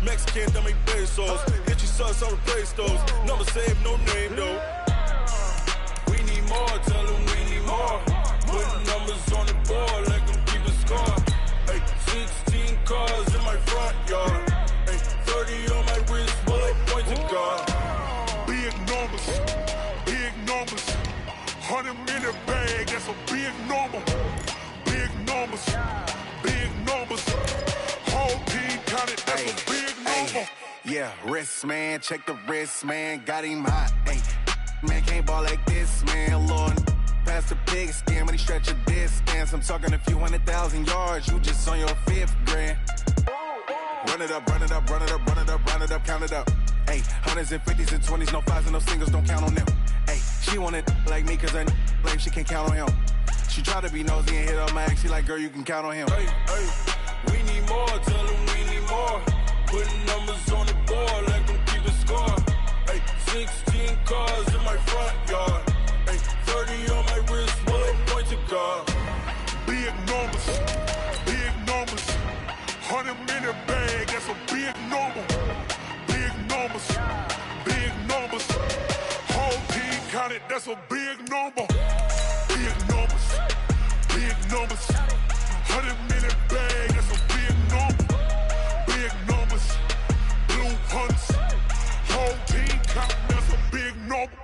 Mexican, that make pesos. Get your sons on replace those. Number save, no name though. We need more, tell them we need more. Putting numbers on the board, like them keep a score. Hey, 16 cars in my front yard. Hey, 30 on my wrist, bullet point to God. Big numbers, big numbers. 100 minute bag, that's a big number. Big numbers, big numbers. Whole team counted, that's a big number. Yeah, wrist man, check the wrist man, got him hot. Ay, man can't ball like this, man. Lord, past the pig skin when he stretch a distance. I'm talking a few 100,000 yards, you just on your 5th grand. Run it up, run it up, run it up, run it up, run it up, count it up. Ay, hundreds and 50s and 20s, no 5s and no singles, don't count on them. Ay, she want it like me, cause her blame she can't count on him. She try to be nosy and hit up my ex, she like, girl, you can count on him. Hey, hey, we need more, tell them we need more. Putting numbers on the board, like them keep a score. Hey, 16 cars in my front yard. Hey, 30 on my wrist, bullet point to God. Big numbers, big numbers. 100 minute bag, that's a big number. Big numbers, big numbers. Whole team counted, that's a big number. Big numbers, big numbers. 100 minute bag, that's a big number. Big numbers, blue hunts. Whole team counted, that's a big number.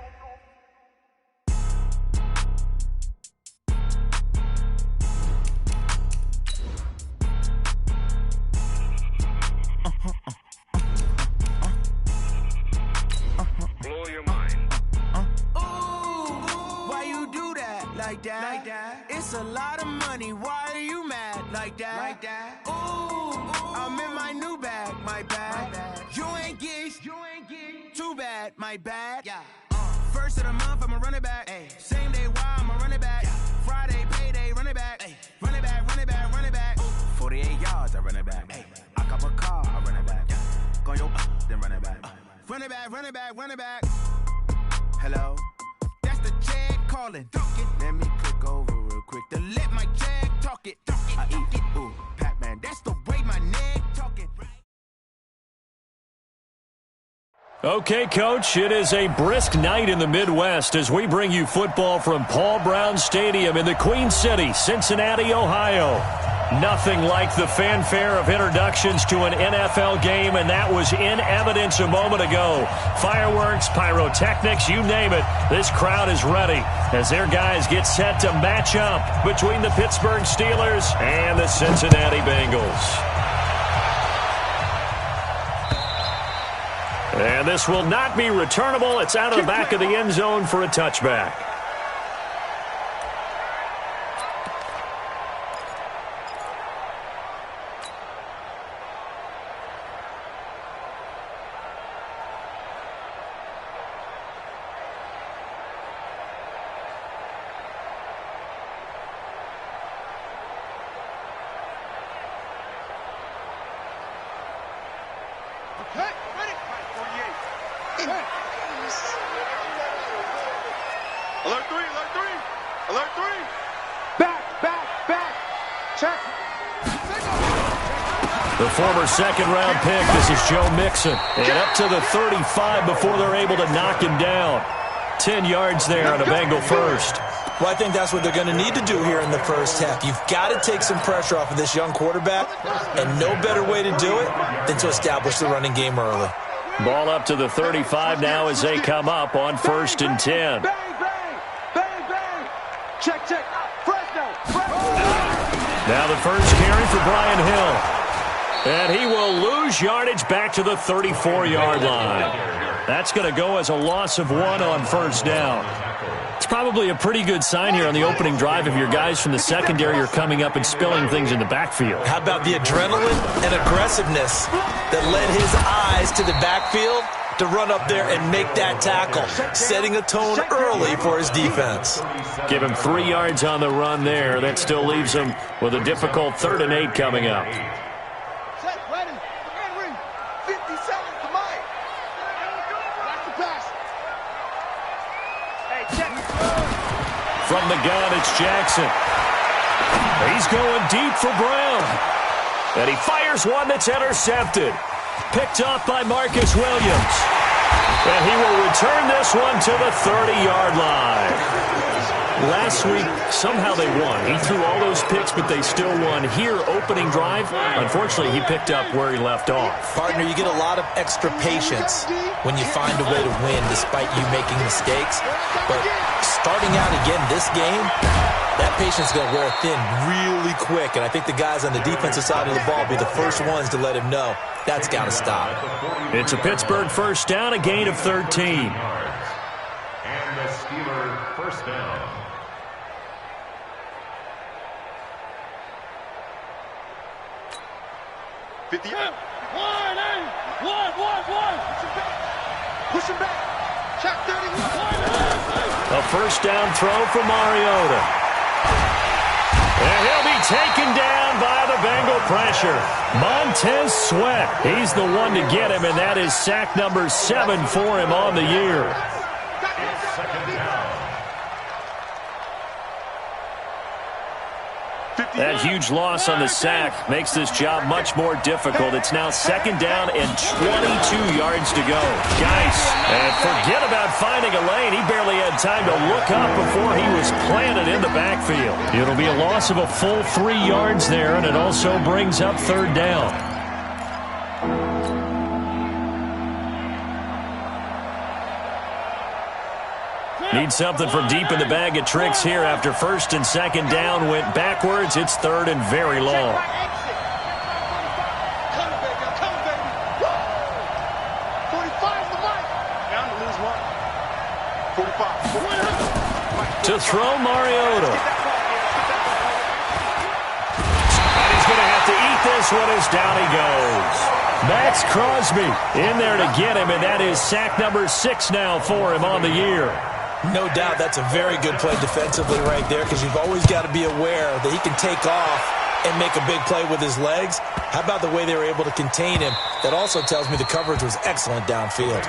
Blow your mind. Why you do that? Like that? It's a lot of money. Why are you mad? Like that? Ooh, I'm in my new bag. My bag. You ain't get. Too bad. My bad. Yeah. First of the month, I'ma run it back. Ay. Same day, why I'ma run it back. Friday, payday, run it back. Ay. Run it back, run it back, run it back. 48 yards, I run it back. Ay. I cop a car, I run it back. Go yo, then run it back. Run it back, run it back, run it back. Hello? That's the jag calling. Let me click over real quick to let my jag talk it. I eat it. Ooh, Pac-Man, that's the way my neck talking. Okay, Coach, it is a brisk night in the Midwest as we bring you football from Paul Brown Stadium in the Queen City, Cincinnati, Ohio. Nothing like the fanfare of introductions to an NFL game, and that was in evidence a moment ago. Fireworks, pyrotechnics, you name it. This crowd is ready as their guys get set to match up between the Pittsburgh Steelers and the Cincinnati Bengals. And this will not be returnable. It's out of the back of the end zone for a touchback. Alert three, alert three, alert three. Back. Check. The former second-round pick, this is Joe Mixon. And up to the 35 before they're able to knock him down. 10 yards there on a Bengal first. Well, I think that's what they're going to need to do here in the first half. You've got to take some pressure off of this young quarterback, and no better way to do it than to establish the running game early. Ball up to the 35 now as they come up on 1st and 10. Bang. Check. Fresno. Now the first carry for Brian Hill. And he will lose yardage back to the 34-yard line. That's going to go as a loss of 1 on 1st down. It's probably a pretty good sign here on the opening drive if your guys from the secondary are coming up and spilling things in the backfield. How about the adrenaline and aggressiveness that led his eyes to the backfield to run up there and make that tackle, setting a tone early for his defense. Give him 3 yards on the run there. That still leaves him with a difficult 3rd and 8 coming up. Set, ready, Henry, 50 seconds to Mike. Watch the pass. Hey, check. From the gun, it's Jackson. He's going deep for Brown. And he fires one that's intercepted. Picked off by Marcus Williams. And he will return this one to the 30-yard line. Last week, somehow they won. He threw all those picks, but they still won. Here, opening drive, unfortunately, he picked up where he left off. Partner, you get a lot of extra patience when you find a way to win despite you making mistakes. But starting out again this game, that patience is going to wear thin really quick. And I think the guys on the defensive side of the ball will be the first ones to let him know that's got to stop. It's a Pittsburgh first down, a gain of 13. And the Steelers first down. Push him back. Check 31. A first down throw for Mariota. And he'll be taken down by the Bengal pressure. Montez Sweat. He's the one to get him, and that is sack number 7 for him on the year. That huge loss on the sack makes this job much more difficult. It's now second down and 22 yards to go. Geis, and forget about finding a lane. He barely had time to look up before he was planted in the backfield. It'll be a loss of a full 3 yards there, and it also brings up third down. Need something from deep in the bag of tricks here after first and second down went backwards. It's third and very long. To throw Mariota. And he's going to have to eat this one as down he goes. Max Crosby in there to get him, and that is sack number 6 now for him on the year. No doubt that's a very good play defensively right there, because you've always got to be aware that he can take off and make a big play with his legs. How about the way they were able to contain him? That also tells me the coverage was excellent downfield.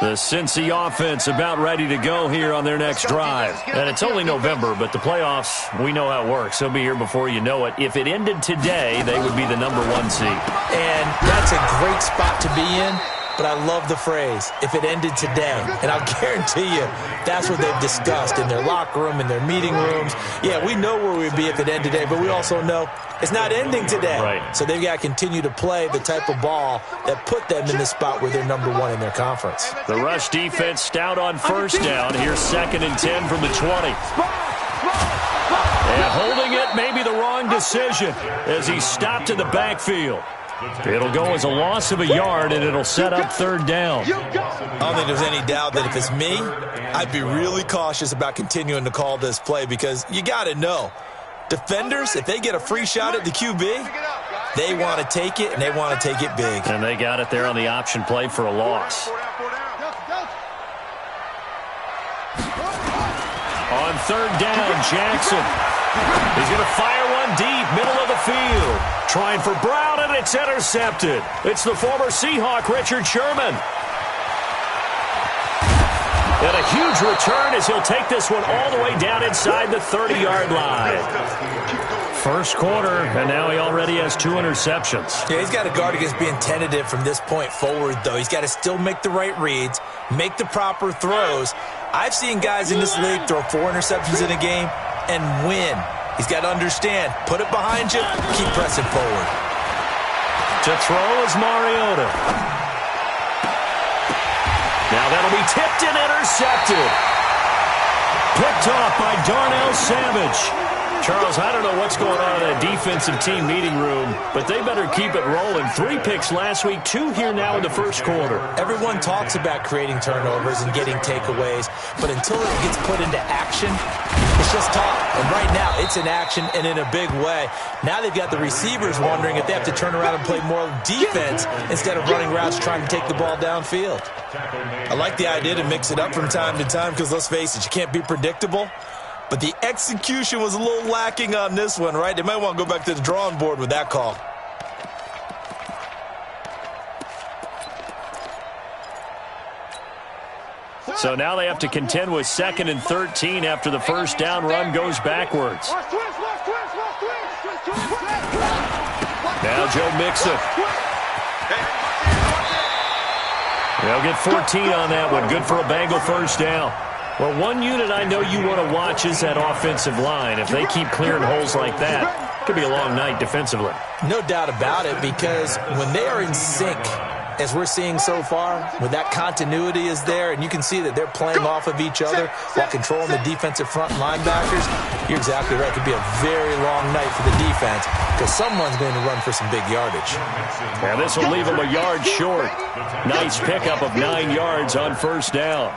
The Cincy offense about ready to go here on their next drive. And it's only November, but the playoffs, we know how it works. They'll be here before you know it. If it ended today, they would be the number 1 seed. And that's a great spot to be in. But I love the phrase, if it ended today. And I'll guarantee you, that's what they've discussed in their locker room, in their meeting rooms. Yeah, we know where we'd be if it ended today, but we also know it's not ending today. Right. So they've got to continue to play the type of ball that put them in the spot where they're number 1 in their conference. The rush defense stout on first down. Here's 2nd and 10 from the 20. And holding it may be the wrong decision as he stopped in the backfield. It'll go as a loss of a yard, and it'll set up third down. I don't think there's any doubt that if it's me, I'd be really cautious about continuing to call this play, because you got to know, defenders, if they get a free shot at the QB, they want to take it, and they want to take it big. And they got it there on the option play for a loss. On third down, Jackson. He's going to fire one deep, middle of the field. Trying for Brown, and it's intercepted. It's the former Seahawk, Richard Sherman. And a huge return as he'll take this one all the way down inside the 30-yard line. First quarter, and now he already has 2 interceptions. Yeah, he's got to guard against being tentative from this point forward, though. He's got to still make the right reads, make the proper throws. I've seen guys in this league throw 4 interceptions in a game and win. He's got to understand, put it behind you, keep pressing forward. To throw is Mariota. Now that'll be tipped and intercepted. Picked off by Darnell Savage. Charles, I don't know what's going on in that defensive team meeting room, but they better keep it rolling. 3 picks last week, 2 here now in the first quarter. Everyone talks about creating turnovers and getting takeaways, but until it gets put into action, it's just talk. And right now, it's in action and in a big way. Now they've got the receivers wondering if they have to turn around and play more defense instead of running routes trying to take the ball downfield. I like the idea to mix it up from time to time because, let's face it, you can't be predictable. But the execution was a little lacking on this one, right? They might want to go back to the drawing board with that call. So now they have to contend with 2nd and 13 after the first down run goes backwards. Now Joe Mixon. They'll get 14 on that one. Good for a Bengal first down. Well, one unit I know you want to watch is that offensive line. If they keep clearing holes like that, it could be a long night defensively. No doubt about it, because when they are in sync, as we're seeing so far, when that continuity is there, and you can see that they're playing off of each other while controlling the defensive front linebackers, you're exactly right. It could be a very long night for the defense because someone's going to run for some big yardage. Now this will leave them a yard short. Nice pickup of 9 yards on first down.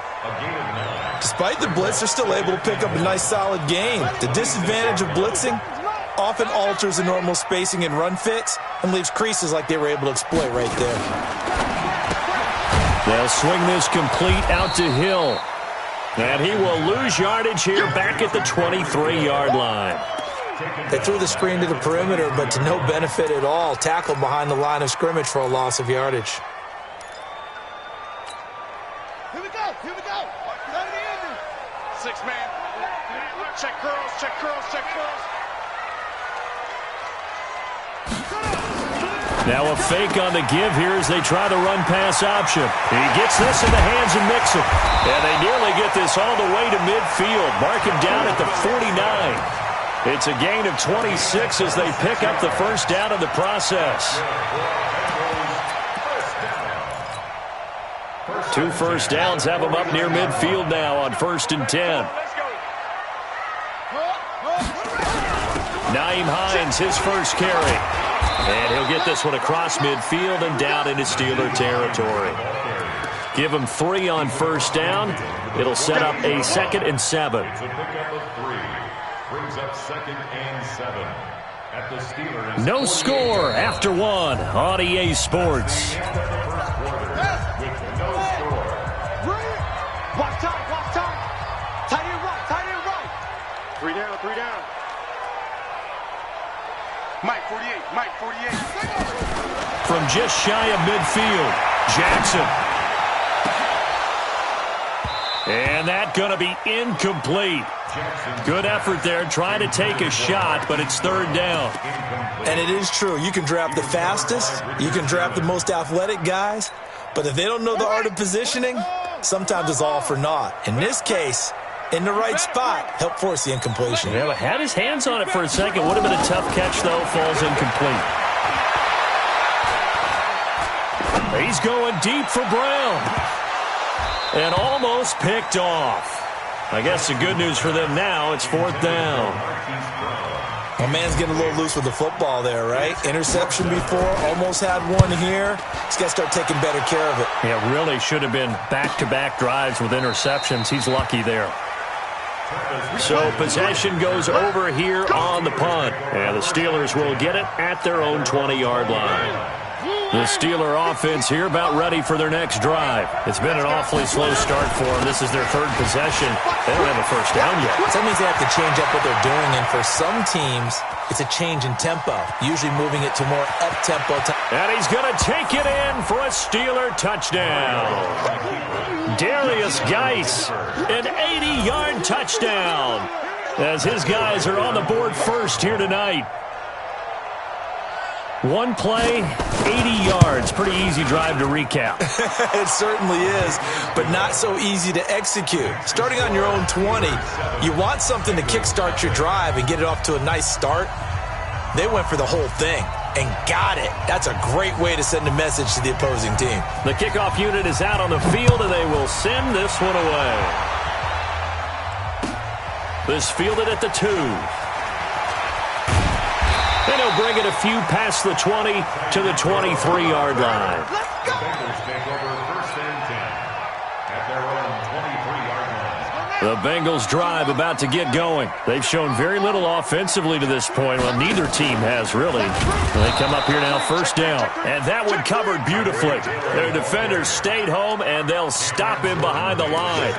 Despite the blitz, they're still able to pick up a nice solid gain. The disadvantage of blitzing often alters the normal spacing and run fits and leaves creases like they were able to exploit right there. They'll swing this complete out to Hill. And he will lose yardage here back at the 23-yard line. They threw the screen to the perimeter, but to no benefit at all. Tackled behind the line of scrimmage for a loss of yardage. Here we go. Here we go. Let me in. 6-man. Check curls. Check curls. Check curls. Now a fake on the give here as they try the run-pass option. He gets this in the hands of Mixon. And they nearly get this all the way to midfield. Mark him down at the 49. It's a gain of 26 as they pick up the first down in the process. 2 first downs have them up near midfield now on 1st and 10. Nyheim Hines, his first carry. And he'll get this one across midfield and down into Steeler territory. Give him 3 on first down. It'll set up a 2nd and 7. It's a pickup of 3. Brings up 2nd and 7 at the Steelers. No score after 1 on EA Sports. With no score. Watch time. Watch time. Tight end right. Tight end right. 3 down. 3 down. Mike 48. Mike 48. From just shy of midfield, Jackson. And that going to be incomplete. Good effort there, trying to take a shot, but it's 3rd down. And it is true. You can draft the fastest. You can draft the most athletic guys. But if they don't know the art of positioning, sometimes it's all for naught. In this case, in the right spot, help force the incompletion. Yeah, but had his hands on it for a second. Would have been a tough catch, though. Falls incomplete. He's going deep for Brown. And almost picked off. I guess the good news for them now, it's 4th down. My man's getting a little loose with the football there, right? Interception before, almost had one here. He's got to start taking better care of it. Yeah, really should have been back-to-back drives with interceptions. He's lucky there. So possession goes over here on the punt. And the Steelers will get it at their own 20-yard line. The Steeler offense here about ready for their next drive. It's been an awfully slow start for them. This is their 3rd possession. They don't have a first down yet. That means they have to change up what they're doing, and for some teams, it's a change in tempo, usually moving it to more up-tempo. And he's going to take it in for a Steeler touchdown. Darius Geis, an 80-yard touchdown, as his guys are on the board first here tonight. 1 play, 80 yards. Pretty easy drive to recap. It certainly is, but not so easy to execute. Starting on your own 20, you want something to kickstart your drive and get it off to a nice start. They went for the whole thing and got it. That's a great way to send a message to the opposing team. The kickoff unit is out on the field, and they will send this one away. This fielded at the 2. And he'll bring it a few past the 20 to the 23-yard line. The Bengals take over 1st and 10 at their own 23-yard line. The Bengals drive about to get going. They've shown very little offensively to this point. Well, neither team has really. They come up here now, 1st down. And that one covered beautifully. Their defenders stayed home, and they'll stop him behind the line.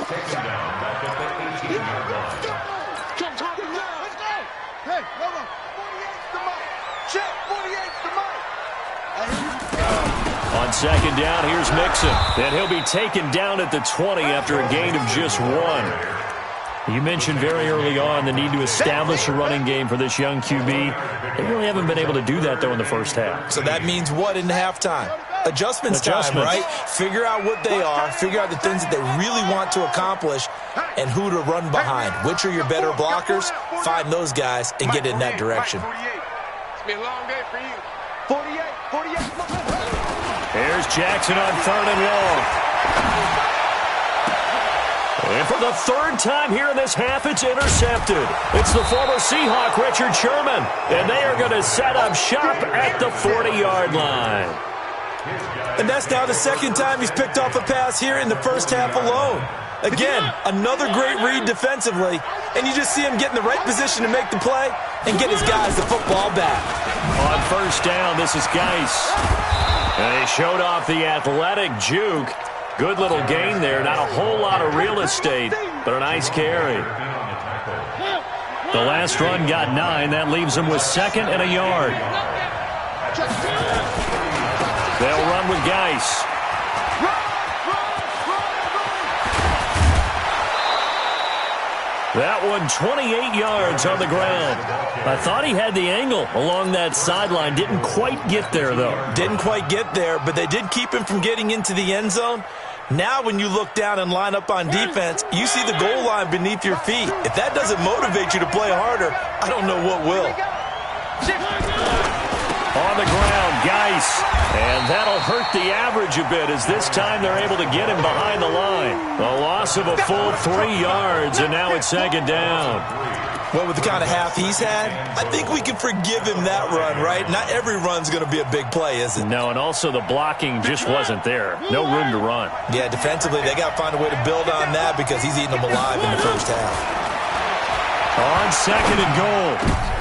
Takes him down back at the 18-yard line. Hey, no, 48's the mic. Check, 48's the mic. On On second down, here's Mixon. And he'll be taken down at the 20 after a gain of just 1. You mentioned very early on the need to establish a running game for this young QB. They really haven't been able to do that, though, in the first half. So that means what in halftime? Adjustments time, right? Figure out what they are, figure out the things that they really want to accomplish, and who to run behind. Which are your better blockers? Find those guys and get in that direction. It's been a long day for you. 48. Here's Jackson on 3rd and long. And for the 3rd time here in this half, it's intercepted. It's the former Seahawk, Richard Sherman. And they are going to set up shop at the 40-yard line. And that's now the 2nd time he's picked off a pass here in the first half alone. Again, another great read defensively. And you just see him get in the right position to make the play and get his guys the football back. On 1st down, this is Geis. And he showed off the athletic juke. Good little gain there. Not a whole lot of real estate, but a nice carry. The last run got 9. That leaves him with 2nd and a yard. They'll run with Geis. That one 28 yards on the ground. I thought he had the angle along that sideline. Didn't quite get there, though. Didn't quite get there, but they did keep him from getting into the end zone. Now when you look down and line up on defense, you see the goal line beneath your feet. If that doesn't motivate you to play harder, I don't know what will. On the ground, Geis. And that'll hurt the average a bit as this time they're able to get him behind the line. A loss of a full 3 yards, and now it's 2nd down. Well, with the kind of half he's had, I think we can forgive him that run, right? Not every run's going to be a big play, is it? No, and also the blocking just wasn't there. No room to run. Yeah, defensively, they got to find a way to build on that because he's eating them alive in the first half. On 2nd and goal,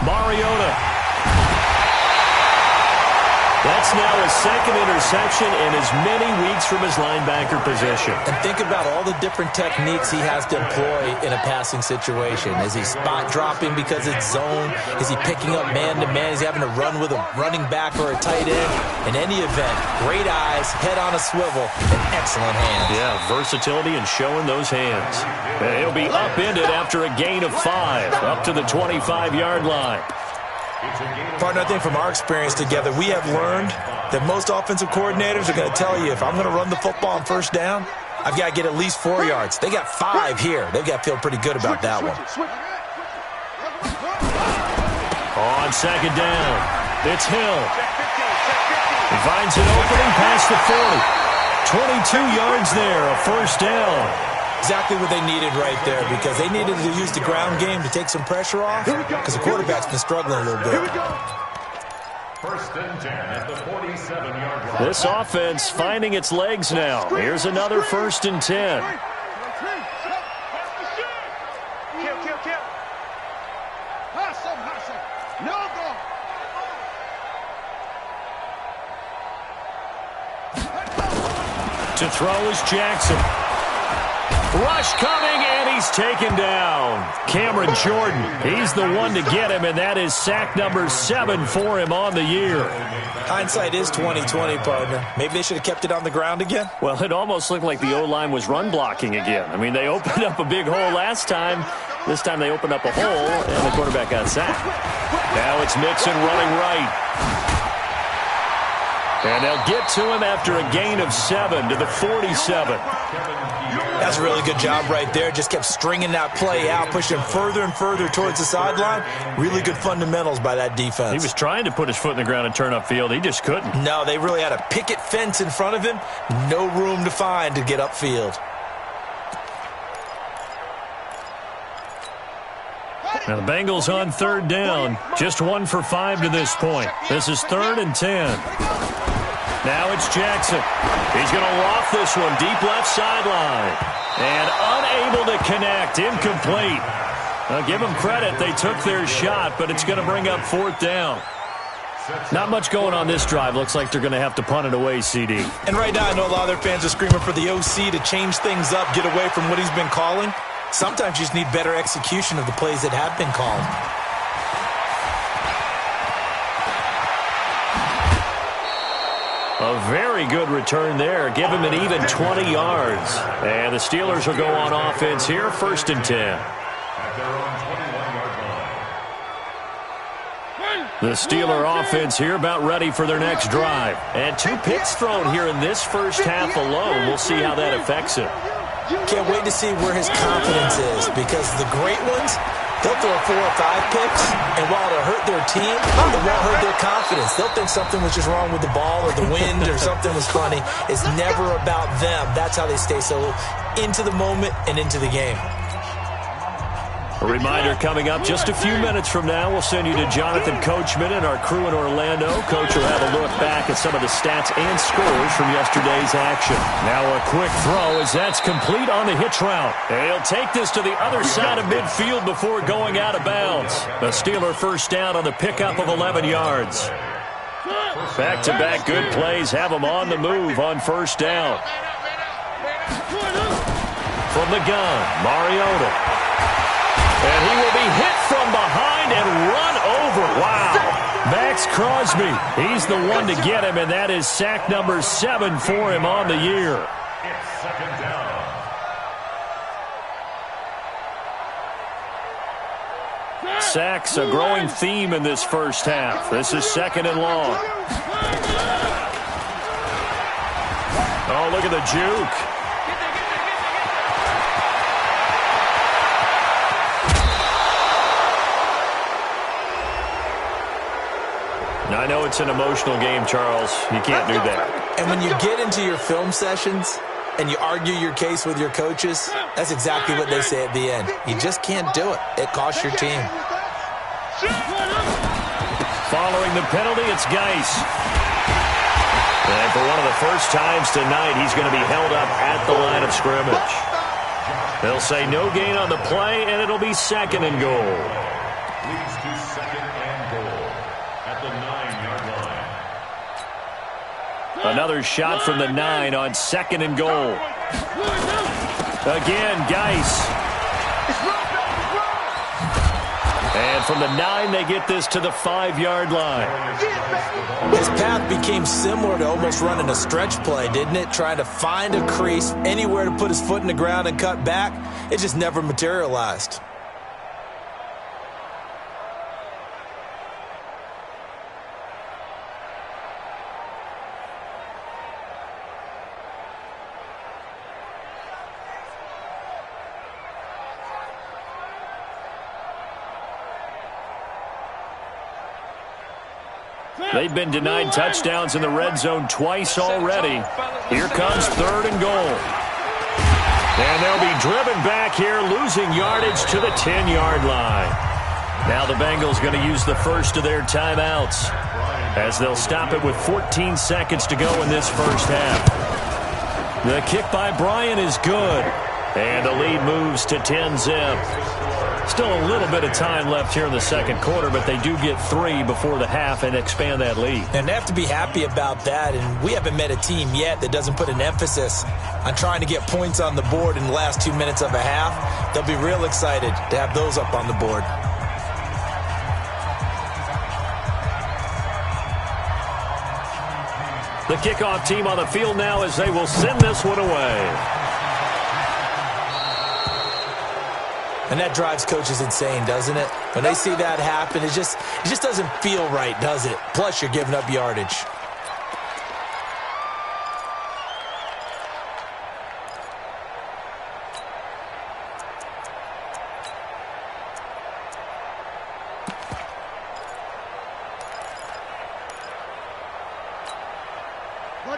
Mariota. That's now his 2nd interception in as many weeks from his linebacker position. And think about all the different techniques he has to employ in a passing situation. Is he spot dropping because it's zone? Is he picking up man-to-man? Is he having to run with a running back or a tight end? In any event, great eyes, head on a swivel, and excellent hands. Yeah, versatility and showing those hands. And he'll be upended after a gain of 5, up to the 25-yard line. Partner, I think from our experience together, we have learned that most offensive coordinators are going to tell you, if I'm going to run the football on 1st down, I've got to get at least 4 yards. They got 5 here. They've got to feel pretty good about that one. On 2nd down, it's Hill. He finds an opening past the 40. 22 yards there, a 1st down. Exactly what they needed right there because they needed to use the ground game to take some pressure off because the quarterback's been struggling a little bit. 1st and 10 at the 47-yard line. This offense finding its legs now. Here's another 1st and 10. Kill. Hustle. No go. To throw is Jackson. Rush coming, and he's taken down. Cameron Jordan, he's the one to get him, and that is sack number 7 for him on the year. Hindsight is 20/20, partner. Maybe they should have kept it on the ground again. Well, it almost looked like the O-line was run blocking again. I mean, they opened up a big hole last time. This time they opened up a hole, and the quarterback got sacked. Now it's Mixon running right. And they'll get to him after a gain of 7 to the 47. That's a really good job right there. Just kept stringing that play out, pushing him further and further towards the sideline. Really good fundamentals by that defense. He was trying to put his foot in the ground and turn upfield. He just couldn't. No, they really had a picket fence in front of him. No room to find to get upfield. Now the Bengals on 3rd down. Just 1 for 5 to this point. This is 3rd and 10. Now it's Jackson. He's going to loft this one deep left sideline. And unable to connect. Incomplete. Now give them credit. They took their shot, but it's going to bring up 4th down. Not much going on this drive. Looks like they're going to have to punt it away, CD. And right now I know a lot of their fans are screaming for the OC to change things up, get away from what he's been calling. Sometimes you just need better execution of the plays that have been called. A very good return there. Give him an even 20 yards. And the Steelers will go on offense here, 1st and 10. At their own 21-yard line. The Steeler offense here about ready for their next drive. And 2 picks thrown here in this first half alone. We'll see how that affects him. Can't wait to see where his confidence is, because the great ones, they'll throw 4 or 5 picks, and while it'll hurt their team, it won't hurt their confidence. They'll think something was just wrong with the ball or the wind or something was funny. It's never about them. That's how they stay so into the moment and into the game. A reminder coming up just a few minutes from now, we'll send you to Jonathan Coachman and our crew in Orlando. Coach will have a look back at some of the stats and scores from yesterday's action. Now a quick throw as that's complete on the hitch route. And he'll take this to the other side of midfield before going out of bounds. A Steeler first down on the pickup of 11 yards. Back-to-back good plays have them on the move on first down. From the gun, Mariota. And he will be hit from behind and run over. Wow. Max Crosby, he's the one to get him, and that is sack number 7 for him on the year. It's 2nd down. Sacks, a growing theme in this first half. This is 2nd and long. Oh, look at the juke. I know it's an emotional game, Charles. You can't do that. And when you get into your film sessions and you argue your case with your coaches, that's exactly what they say at the end. You just can't do it. It costs your team. Following the penalty, it's Geis. And for one of the first times tonight, he's going to be held up at the line of scrimmage. They'll say no gain on the play, and it'll be 2nd and goal. Leads to 2nd and goal at the 9-yard line. Another shot from the 9 on 2nd and goal. Again, Geis. And from the 9, they get this to the 5-yard line. His path became similar to almost running a stretch play, didn't it? Trying to find a crease, anywhere to put his foot in the ground and cut back. It just never materialized. They've been denied touchdowns in the red zone twice already. Here comes 3rd and goal. And they'll be driven back here, losing yardage to the 10-yard line. Now the Bengals going to use the first of their timeouts as they'll stop it with 14 seconds to go in this first half. The kick by Bryant is good. And the lead moves to 10-zip. Still a little bit of time left here in the second quarter, but they do get 3 before the half and expand that lead. And they have to be happy about that, and we haven't met a team yet that doesn't put an emphasis on trying to get points on the board in the last 2 minutes of a half. They'll be real excited to have those up on the board. The kickoff team on the field now as they will send this one away. And that drives coaches insane, doesn't it? When they see that happen, it just doesn't feel right, does it? Plus, you're giving up yardage.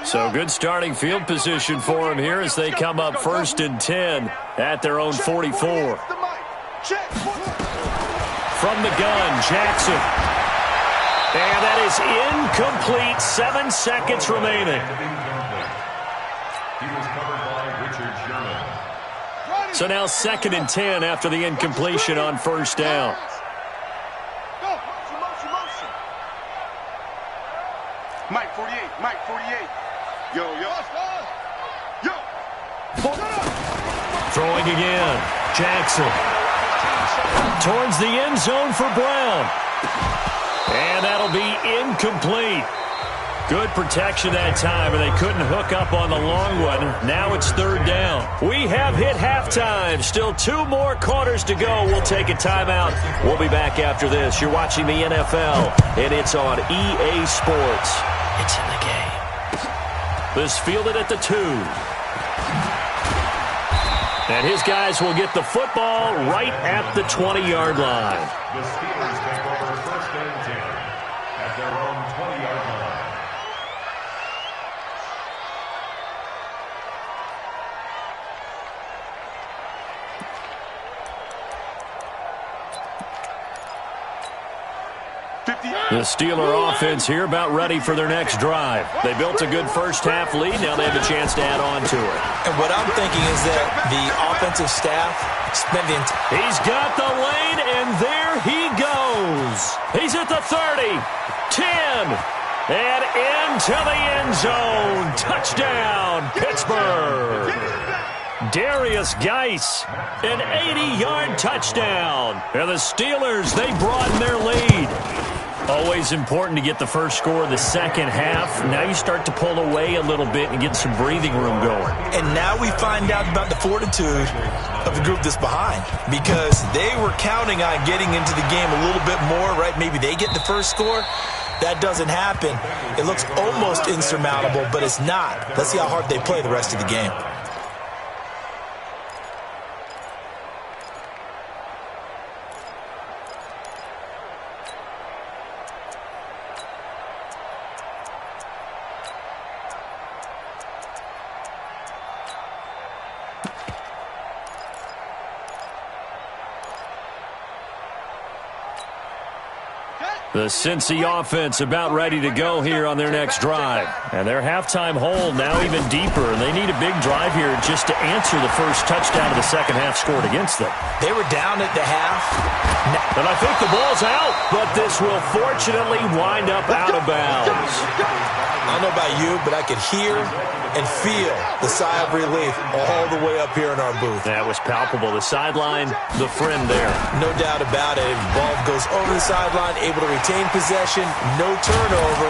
So good starting field position for them here as they come up 1st and 10 at their own 44. From the gun, Jackson. And that is incomplete. 7 seconds remaining. He was covered by Richard Sherman. So now 2nd and 10 after the incompletion on first down. Mike 48, Mike 48. Yo. Throwing again. Jackson. Towards the end zone for Brown. And that'll be incomplete. Good protection that time, and they couldn't hook up on the long one. Now it's third down. We have hit halftime. Still 2 more quarters to go. We'll take a timeout. We'll be back after this. You're watching the NFL, and it's on EA Sports. It's in the game. This fielded at the 2. And his guys will get the football right at the 20-yard line. The Steelers take over first and 10 at their own 20-yard line. The Steeler offense here about ready for their next drive. They built a good first-half lead. Now they have a chance to add on to it. And what I'm thinking is that the offensive staff spent the entire... He's got the lane, and there he goes. He's at the 30, 10, and into the end zone. Touchdown, Pittsburgh. Darius Geis, an 80-yard touchdown. And the Steelers, they broaden their lead. Always important to get the first score of the second half. Now you start to pull away a little bit and get some breathing room going. And now we find out about the fortitude of the group that's behind, because they were counting on getting into the game a little bit more, right? Maybe they get the first score. That doesn't happen. It looks almost insurmountable, but it's not. Let's see how hard they play the rest of the game. The Cincy offense about ready to go here on their next drive. And their halftime hole now even deeper, and they need a big drive here just to answer the first touchdown of the second half scored against them. They were down at the half. And I think the ball's out, but this will fortunately wind up out of bounds. I don't know about you, but I could hear and feel the sigh of relief all the way up here in our booth. That was palpable. The sideline, the friend there. No doubt about it. Ball goes over the sideline, able to retain possession, no turnover.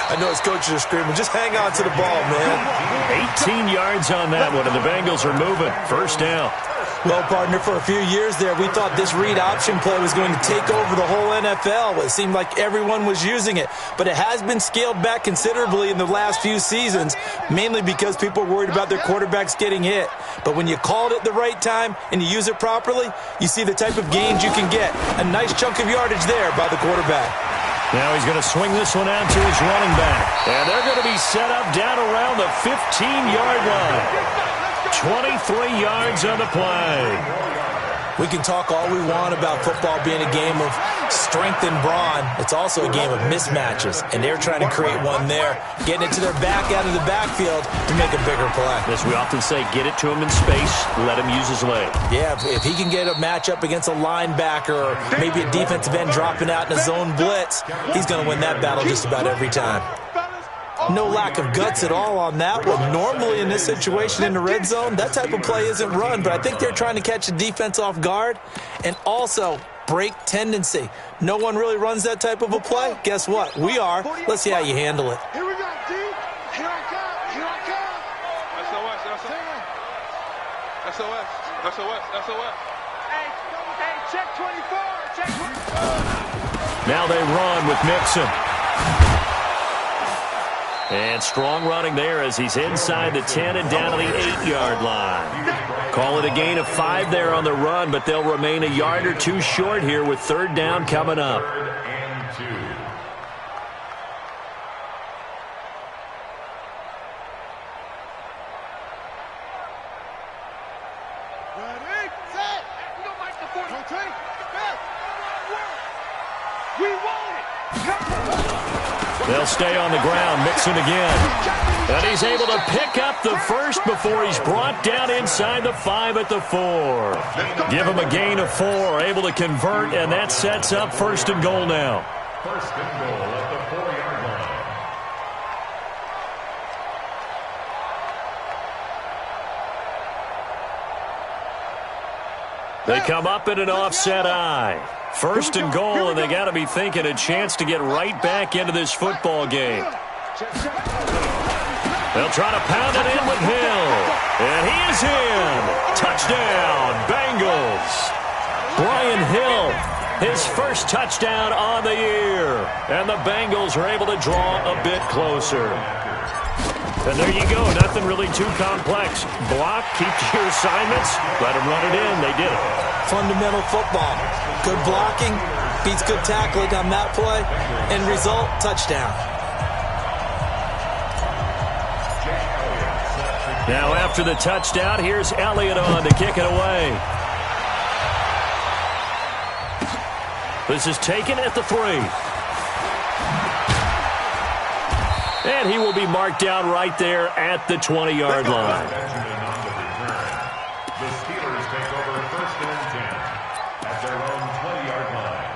I know his coaches are screaming, just hang on to the ball, man. 18 yards on that one, and the Bengals are moving. First down. Well, partner, for a few years there, we thought this read option play was going to take over the whole NFL. It seemed like everyone was using it, but it has been scaled back considerably in the last few seasons, mainly because people are worried about their quarterbacks getting hit. But when you call it at the right time and you use it properly, you see the type of gains you can get. A nice chunk of yardage there by the quarterback. Now he's going to swing this one out to his running back. And they're going to be set up down around the 15-yard line. 23 yards on the play. We can talk all we want about football being a game of strength and brawn. It's also a game of mismatches, and they're trying to create one there, getting it to their back out of the backfield to make a bigger play. As we often say, get it to him in space, let him use his leg. Yeah, if he can get a matchup against a linebacker or maybe a defensive end dropping out in a zone blitz, he's going to win that battle just about every time. No lack of guts at all on that one. Normally in this situation in the red zone, that type of play isn't run, but I think they're trying to catch the defense off guard and also break tendency. No one really runs that type of a play. Guess what? We are. Let's see how you handle it. Here we go, D. Here I come. Here I come. SOS. Hey, check 24. Check 24. Now they run with Mixon. And strong running there as he's inside the 10 and down to the 8-yard line. Call it a gain of 5 there on the run, but they'll remain a yard or two short here with third down coming up. Ready, set. We don't like the 42. We want it. They'll stay on the ground, Mixon again. And he's able to pick up the first before he's brought down inside the 5 at the 4. Give him a gain of 4, able to convert, and that sets up first and goal now. First and goal at the 4-yard line. They come up in an offset eye. First and goal, and they got to be thinking a chance to get right back into this football game. They'll try to pound it in with Hill. And he is in. Touchdown, Bengals. Brian Hill, his first touchdown on the year. And the Bengals are able to draw a bit closer. And there you go. Nothing really too complex. Block, keep to your assignments, let them run it in. They did it. Fundamental football. Good blocking beats good tackling on that play. End result, touchdown. Now after the touchdown, here's Elliott on to kick it away. This is taken at the 3. And he will be marked down right there at the 20-yard line. The Steelers take over 1st and 10 at their own 20-yard line.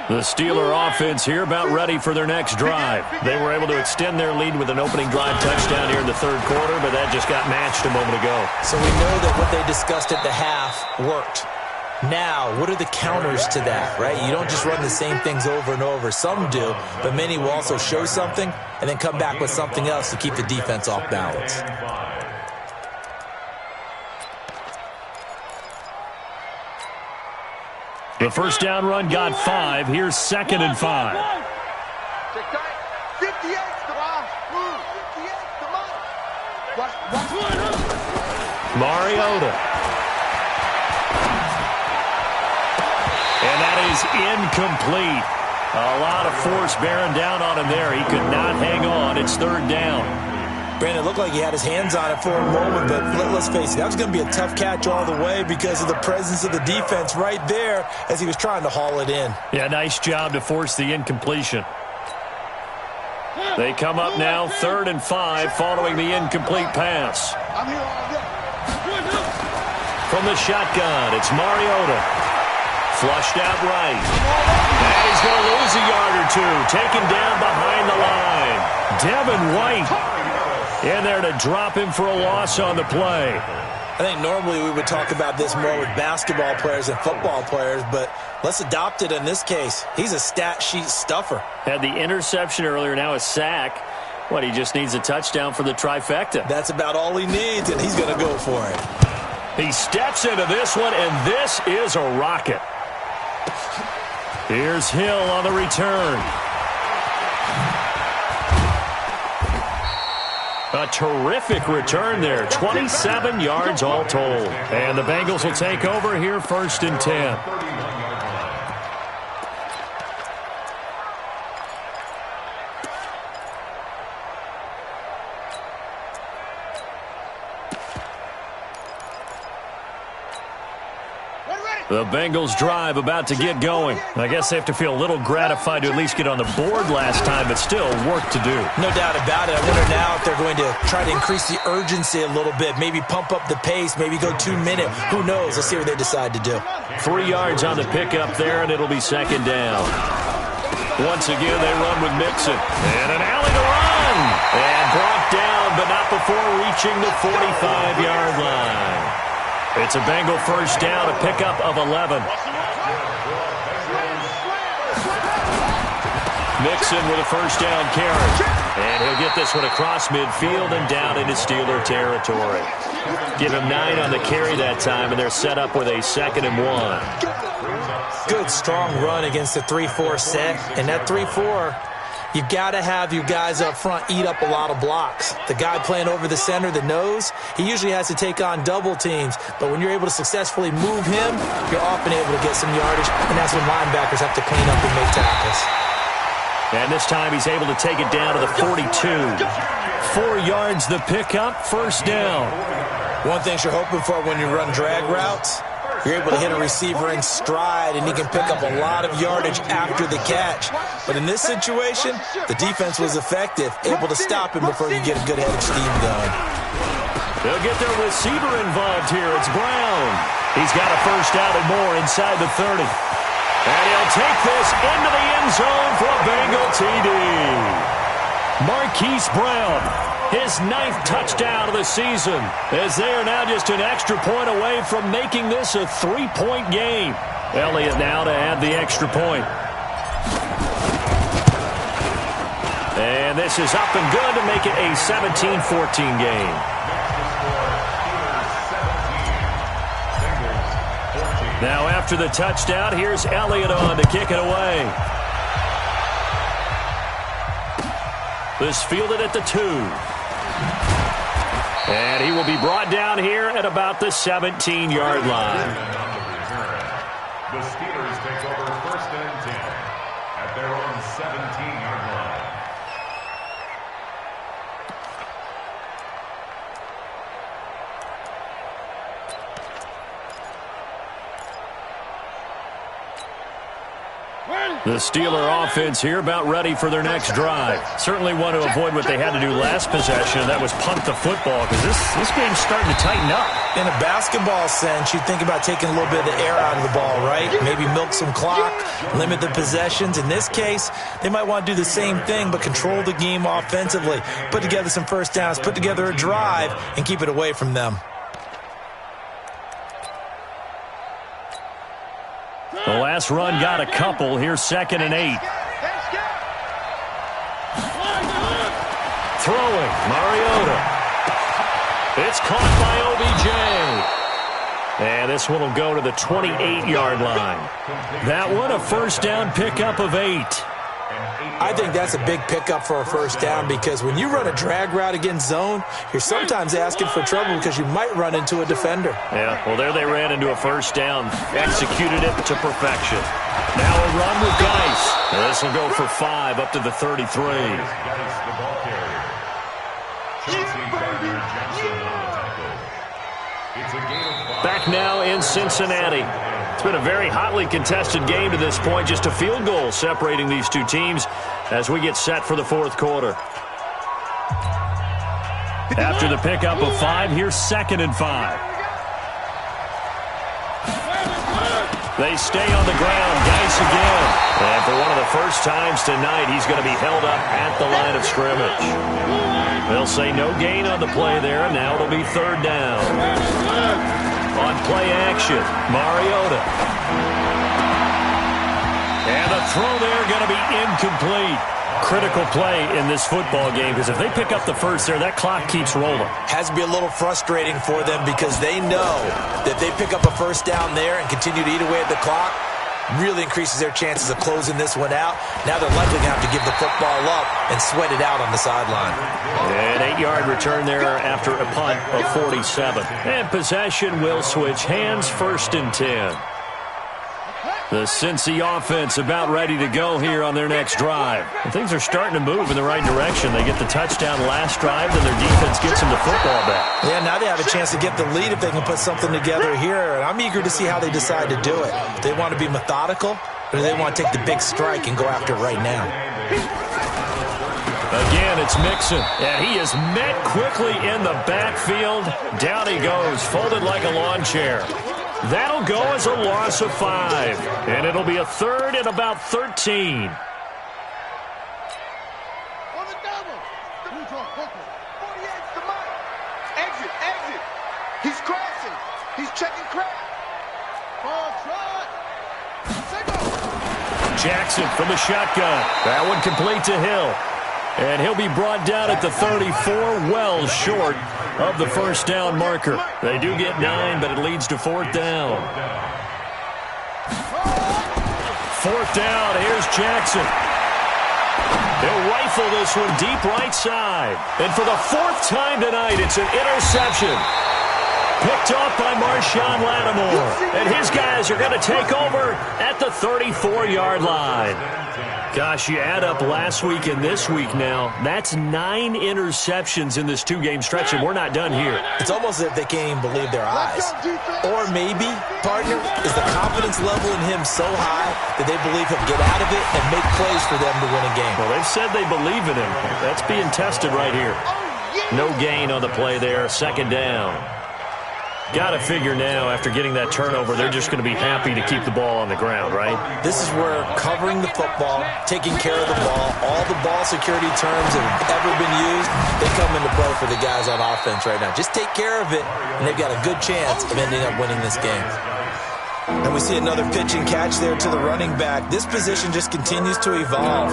The Steeler offense here about ready for their next drive. They were able to extend their lead with an opening drive touchdown here in the 3rd quarter, but that just got matched a moment ago. So we know that what they discussed at the half worked. Now, what are the counters to that, right? You don't just run the same things over and over. Some do, but many will also show something and then come back with something else to keep the defense off balance. The first down run got 5. Here's 2nd and 5. Mariota. And that is incomplete. A lot of force bearing down on him there. He could not hang on. It's 3rd down. Brandon, it looked like he had his hands on it for a moment, but let's face it, that was going to be a tough catch all the way because of the presence of the defense right there as he was trying to haul it in. Yeah, nice job to force the incompletion. They come up now 3rd and 5 following the incomplete pass. From the shotgun, it's Mariota. Flushed out right. And he's going to lose a yard or 2. Taken down behind the line. Devin White in there to drop him for a loss on the play. I think normally we would talk about this more with basketball players and football players, but let's adopt it in this case. He's a stat sheet stuffer. Had the interception earlier, now a sack. What, he just needs a touchdown for the trifecta. That's about all he needs, and he's going to go for it. He steps into this one, and this is a rocket. Here's Hill on the return. A terrific return there. 27 yards all told. And the Bengals will take over here 1st and 10. The Bengals drive about to get going. I guess they have to feel a little gratified to at least get on the board last time, but still work to do. No doubt about it. I wonder now if they're going to try to increase the urgency a little bit, maybe pump up the pace, maybe go 2-minute. Who knows? Let's see what they decide to do. 3 yards on the pickup there, and it'll be 2nd down. Once again, they run with Mixon. And an alley to run. And brought down, but not before reaching the 45-yard line. It's a Bengal first down, a pickup of 11. Mixon with a first down carry. And he'll get this one across midfield and down into Steeler territory. Give him 9 on the carry that time, and they're set up with a 2nd and 1. Good, strong run against the 3-4 set. And that 3-4, you've got to have your guys up front eat up a lot of blocks. The guy playing over the center, the nose, he usually has to take on double teams. But when you're able to successfully move him, you're often able to get some yardage. And that's when linebackers have to clean up and make tackles. And this time he's able to take it down to the 42. 4 yards the pickup, first down. One thing you're hoping for when you run drag routes, you're able to hit a receiver in stride, and he can pick up a lot of yardage after the catch. But in this situation, the defense was effective, able to stop him before you get a good head of steam going. They'll get their receiver involved here. It's Brown. He's got a first down and more inside the 30. And he'll take this into the end zone for a Bengal TD. Marquise Brown his 9th touchdown of the season, as they are now just an extra point away from making this a 3-point game. Elliott now to add the extra point. And this is up and good to make it a 17-14 game. Now after the touchdown, here's Elliott on to kick it away. This fielded at the 2. And he will be brought down here at about the 17-yard line. The Steelers take over 1st and 10 at their own 17-yard line. The Steeler offense here about ready for their next drive. Certainly want to avoid what they had to do last possession, and that was punt the football, because this game's starting to tighten up. In a basketball sense, you think about taking a little bit of the air out of the ball, right? Maybe milk some clock, limit the possessions. In this case, they might want to do the same thing, but control the game offensively. Put together some first downs, put together a drive, and keep it away from them. The last run got a couple. Here's 2nd and 8. Throwing, Mariota. It's caught by OBJ. And this one will go to the 28-yard line. That one a first down pickup of 8. I think that's a big pickup for a first down, because when you run a drag route against zone, you're sometimes asking for trouble because you might run into a defender. Yeah, well, there they ran into a first down. Executed it to perfection. Now a run with Geis. This will go for 5 up to the 33. Geis, the ball carrier. Chelsea Gardner-Johnson on the tackle. It's a game of 5. Back now in Cincinnati. It's been a very hotly contested game to this point. Just a field goal separating these two teams as we get set for the 4th quarter. After the pickup of 5, here's 2nd and 5. They stay on the ground. Geis again. And for one of the first times tonight, he's going to be held up at the line of scrimmage. They'll say no gain on the play there, and now it'll be 3rd down. On play action, Mariota. And the throw there going to be incomplete. Critical play in this football game, because if they pick up the first there, that clock keeps rolling. Has to be a little frustrating for them, because they know that they pick up a first down there and continue to eat away at the clock, really increases their chances of closing this one out. Now they're likely going to have to give the football up and sweat it out on the sideline. An 8-yard return there after a punt of 47. And possession will switch hands, 1st and 10. The Cincy offense about ready to go here on their next drive. And things are starting to move in the right direction. They get the touchdown last drive, then their defense gets them the football back. Yeah, now they have a chance to get the lead if they can put something together here. And I'm eager to see how they decide to do it. Do they want to be methodical, or do they want to take the big strike and go after it right now? Again, it's Mixon, and he is met quickly in the backfield. Down he goes, folded like a lawn chair. That'll go as a loss of 5, and it'll be a 3rd and about 13. On the double. Who's on quickly? 48's the mark. Exit. He's crashing. He's checking crack. Ball trot. Jackson from the shotgun. That one complete to Hill. And he'll be brought down at the 34, well short of the first down marker. They do get 9, but it leads to 4th down. 4th down, here's Jackson. He'll rifle this one deep right side. And for the 4th time tonight, it's an interception. Picked off by Marshawn Lattimore. And his guys are going to take over at the 34-yard line. Gosh, you add up last week and this week now, that's 9 interceptions in this 2-game stretch, and we're not done here. It's almost as if they can't even believe their eyes. Or maybe, partner, is the confidence level in him so high that they believe he'll get out of it and make plays for them to win a game. Well, they've said they believe in him. That's being tested right here. No gain on the play there, 2nd down. Got to figure now, after getting that turnover, they're just going to be happy to keep the ball on the ground, right? This is where covering the football, taking care of the ball, all the ball security terms that have ever been used, they come into play for the guys on offense right now. Just take care of it, and they've got a good chance of ending up winning this game. And we see another pitch and catch there to the running back. This position just continues to evolve.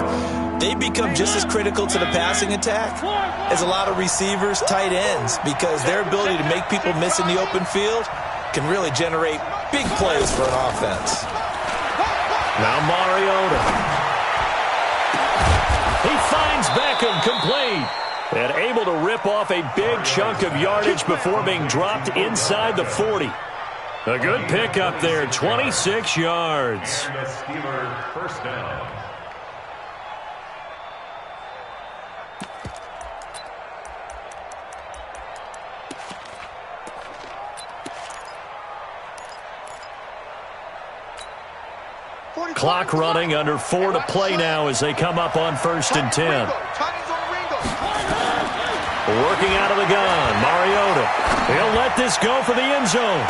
They become just as critical to the passing attack as a lot of receivers, tight ends, because their ability to make people miss in the open field can really generate big plays for an offense. Now Mariota. He finds Beckham complete. And able to rip off a big chunk of yardage before being dropped inside the 40. A good pickup there, 26 yards. And the Steelers first down. Clock running, under 4 to play now as they come up on 1st and 10. Working out of the gun, Mariota. He'll let this go for the end zone.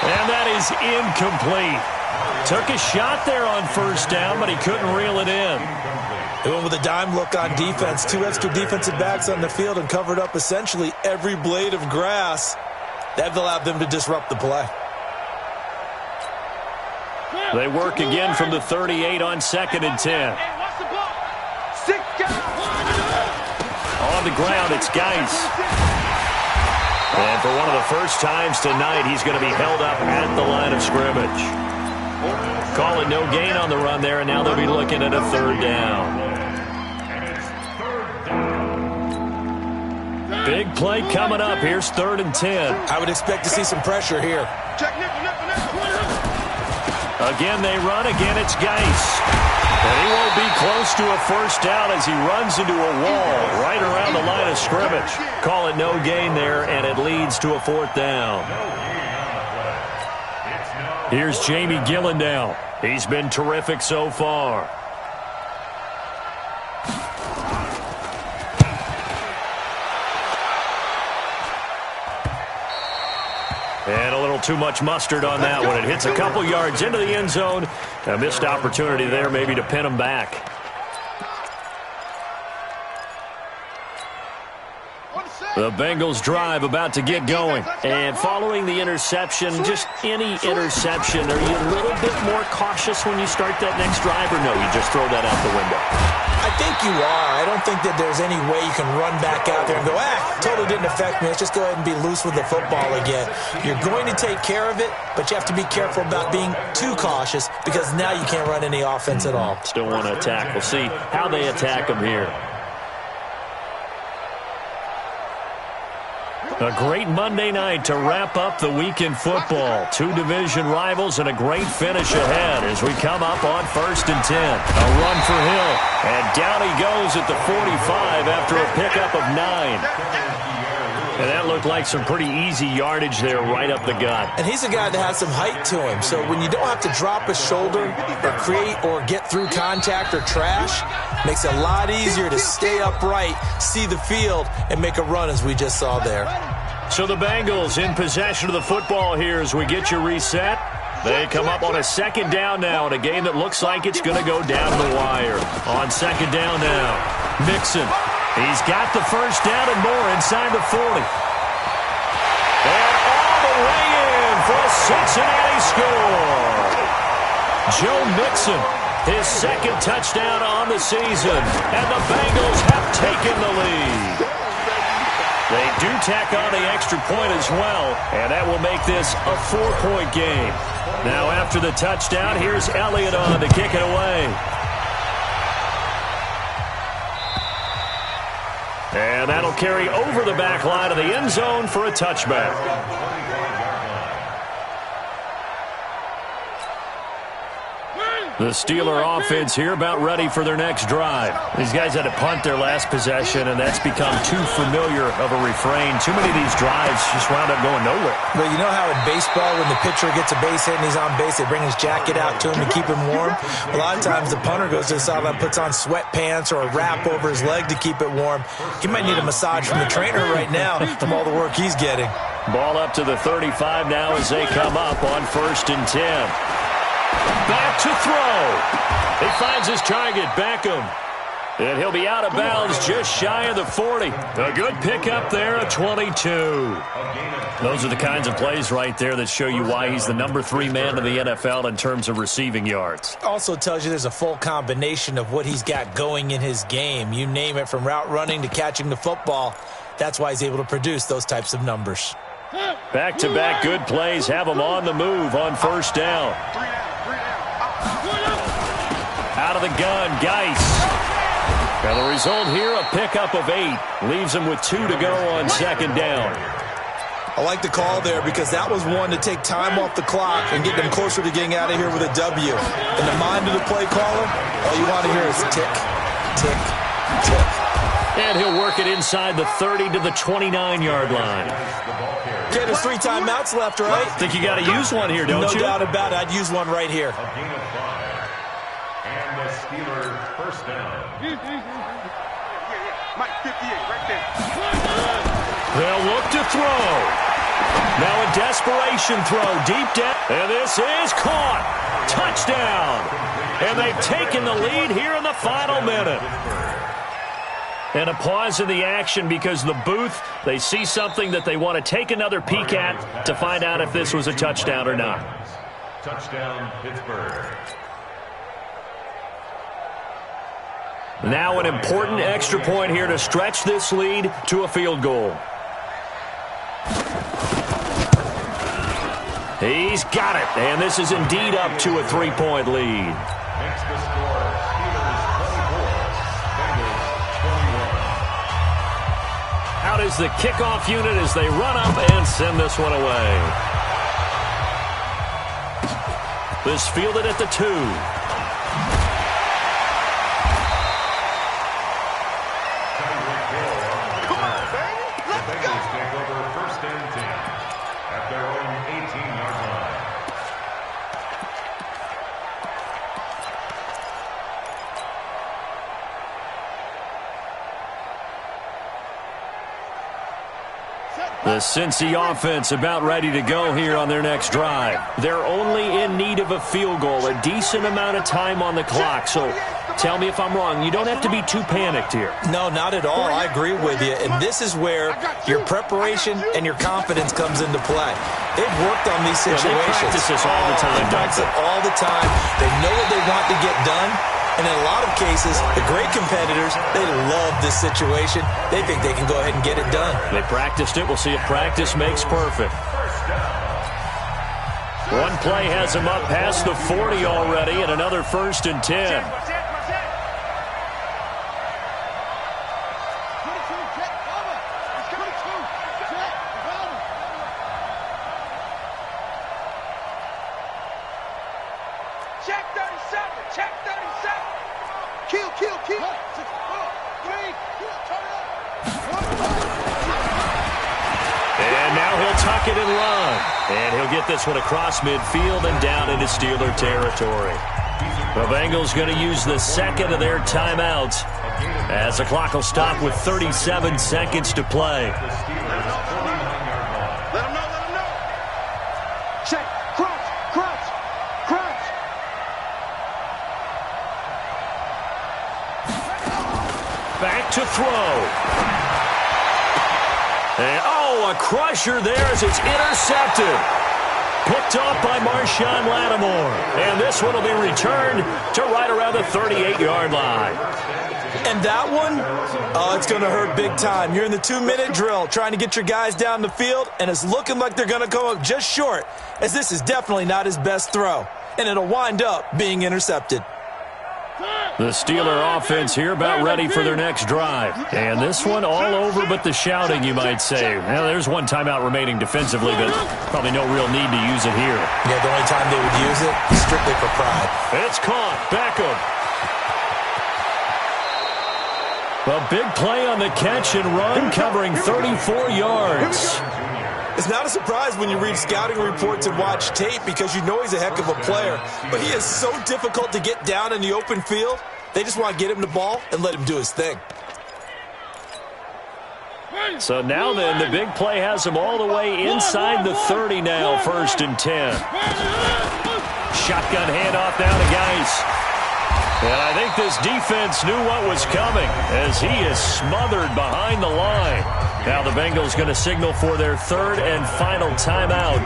And that is incomplete. Took a shot there on 1st down, but he couldn't reel it in. They went with a dime look on defense. 2 extra defensive backs on the field and covered up essentially every blade of grass. That allowed them to disrupt the play. They work again from the 38 on 2nd and 10. On the ground, it's Geis. And for one of the first times tonight, he's going to be held up at the line of scrimmage. Call it no gain on the run there, and now they'll be looking at a 3rd down. Big play coming up. Here's 3rd and 10. I would expect to see some pressure here. Again, they run. Again, it's Geis. And he won't be close to a 1st down as he runs into a wall right around the line of scrimmage. Call it no gain there, and it leads to a 4th down. Here's Jamie Gillandale. He's been terrific so far. And a little too much mustard on that one. It hits a couple yards into the end zone. A missed opportunity there maybe to pin him back. The Bengals drive about to get going. And following the interception, just any interception, are you a little bit more cautious when you start that next drive, or no, you just throw that out the window? I think you are. I don't think that there's any way you can run back out there and go, totally didn't affect me. Let's just go ahead and be loose with the football again. You're going to take care of it, but you have to be careful about being too cautious because now you can't run any offense at all. Still want to attack. We'll see how they attack them here. A great Monday night to wrap up the week in football. 2 division rivals and a great finish ahead as we come up on 1st and 10. A run for Hill, and down he goes at the 45 after a pickup of 9. And that looked like some pretty easy yardage there right up the gut. And he's a guy that has some height to him, so when you don't have to drop a shoulder or create or get through contact or trash, makes it a lot easier to stay upright, see the field, and make a run as we just saw there. So the Bengals in possession of the football here as we get you reset. They come up on a 2nd down now in a game that looks like it's going to go down the wire. On 2nd down now, Mixon. He's got the 1st down and more inside the 40. And all the way in for a Cincinnati score. Joe Mixon, his 2nd touchdown on the season, and the Bengals have taken the lead. They do tack on the extra point as well, and that will make this a 4-point game. Now after the touchdown, here's Elliott on to kick it away. And that'll carry over the back line of the end zone for a touchback. The Steeler offense here about ready for their next drive. These guys had to punt their last possession, and that's become too familiar of a refrain. Too many of these drives just wound up going nowhere. Well, you know how in baseball when the pitcher gets a base hit and he's on base, they bring his jacket out to him to keep him warm? A lot of times the punter goes to the sideline, puts on sweatpants or a wrap over his leg to keep it warm. He might need a massage from the trainer right now from all the work he's getting. Ball up to the 35 now as they come up on 1st and 10. Back to throw. He finds his target, Beckham. And he'll be out of bounds just shy of the 40. A good pickup there, a 22. Those are the kinds of plays right there that show you why he's the number 3 man in the NFL in terms of receiving yards. Also tells you there's a full combination of what he's got going in his game. You name it, from route running to catching the football. That's why he's able to produce those types of numbers. Back-to-back good plays have him on the move on 1st down. Out of the gun, Geis. And the result here, a pickup of 8. Leaves him with 2 to go on 2nd down. I like the call there because that was one to take time off the clock and get them closer to getting out of here with a W. In the mind of the play caller, all you want to hear is tick, tick, tick. And he'll work it inside the 30 to the 29-yard line. Okay, there's 3 timeouts left, right? Think you got to use one here, don't you? No doubt about it. I'd use one right here. A gain of 5. And the Steelers' 1st down. Mike, 58, right there. They'll look to throw. Now a desperation throw deep down. And this is caught. Touchdown. And they've taken the lead here in the final minute. And a pause in the action because the booth, they see something that they want to take another peek at to find out if this was a touchdown or not. Touchdown, Pittsburgh. Now an important extra point here to stretch this lead to a field goal. He's got it, and this is indeed up to a 3-point lead. Makes the score Steelers 24, Bengals 21. Out is the kickoff unit as they run up and send this one away. This fielded at the 2. The Cincy offense about ready to go here on their next drive. They're only in need of a field goal, a decent amount of time on the clock. So tell me if I'm wrong. You don't have to be too panicked here. No, not at all. I agree with you. And this is where your preparation and your confidence comes into play. They've worked on these situations. They practice this all the time. They practice it all the time. They know what they want to get done. And in a lot of cases, the great competitors, they love this situation. They think they can go ahead and get it done. They practiced it. We'll see if practice makes perfect. One play has them up past the 40 already, and another 1st and 10. Check 37, check 37. Kill. 6, 4, 3, turn it up. And now he'll tuck it and run. And he'll get this one across midfield and down into Steeler territory. The Bengals going to use the second of their timeouts as the clock will stop with 37 seconds to play. Let him know. Check, crunch. Back to throw. And, a crusher there as it's intercepted. Picked off by Marshawn Lattimore. And this one will be returned to right around the 38-yard line. And that one, it's going to hurt big time. You're in the 2-minute drill trying to get your guys down the field, and it's looking like they're going to come up just short, as this is definitely not his best throw. And it'll wind up being intercepted. The Steeler offense here about ready for their next drive. And this one all over but the shouting, you might say. Well, there's one timeout remaining defensively, but probably no real need to use it here. Yeah, the only time they would use it is strictly for pride. It's caught. Beckham. A big play on the catch and run, covering 34 yards. It's not a surprise when you read scouting reports and watch tape because you know he's a heck of a player. But he is so difficult to get down in the open field. They just want to get him the ball and let him do his thing. So now then, the big play has him all the way inside the 30 now, 1st and 10. Shotgun handoff now to Geis. And I think this defense knew what was coming as he is smothered behind the line. Now the Bengals going to signal for their 3rd and final timeout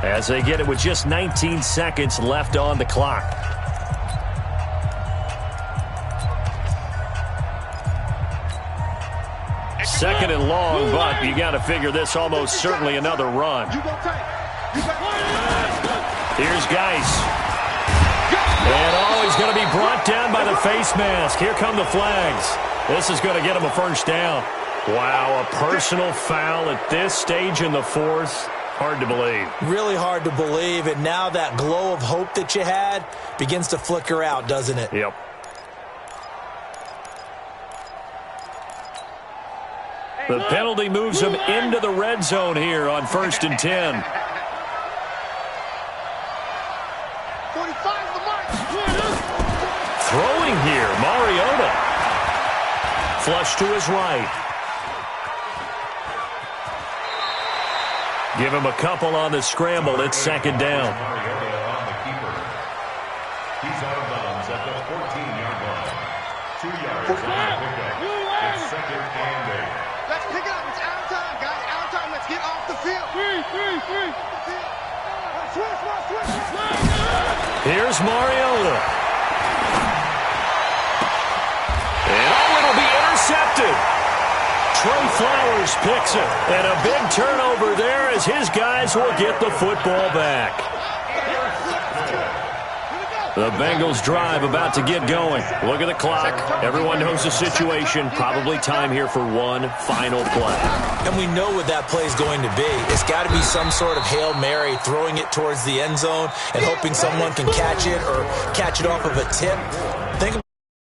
as they get it with just 19 seconds left on the clock. Second and long, but you got to figure this almost certainly another run. Here's Geis. And he's going to be brought down by the face mask. Here come the flags. This is going to get him a 1st down. Wow, a personal foul at this stage in the 4th. Hard to believe. Really hard to believe, and now that glow of hope that you had begins to flicker out, doesn't it? Yep. The penalty moves him into the red zone here on 1st and 10. 45 the mark. Throwing here, Mariota. Flush to his right. Give him a couple on the scramble. It's 2nd down. Mariota on the keeper. He's out of bounds at the 14-yard line. 2 yards on the pickup. It's 2nd and 8. Let's pick it up. It's out of time, guys. Out of time. Let's get off the field. Switch. Here's Mariota. And it'll be intercepted. Trey Flowers picks it. And a big turnover there as his guys will get the football back. The Bengals drive about to get going. Look at the clock. Everyone knows the situation. Probably time here for one final play. And we know what that play is going to be. It's got to be some sort of Hail Mary, throwing it towards the end zone and hoping someone can catch it or catch it off of a tip.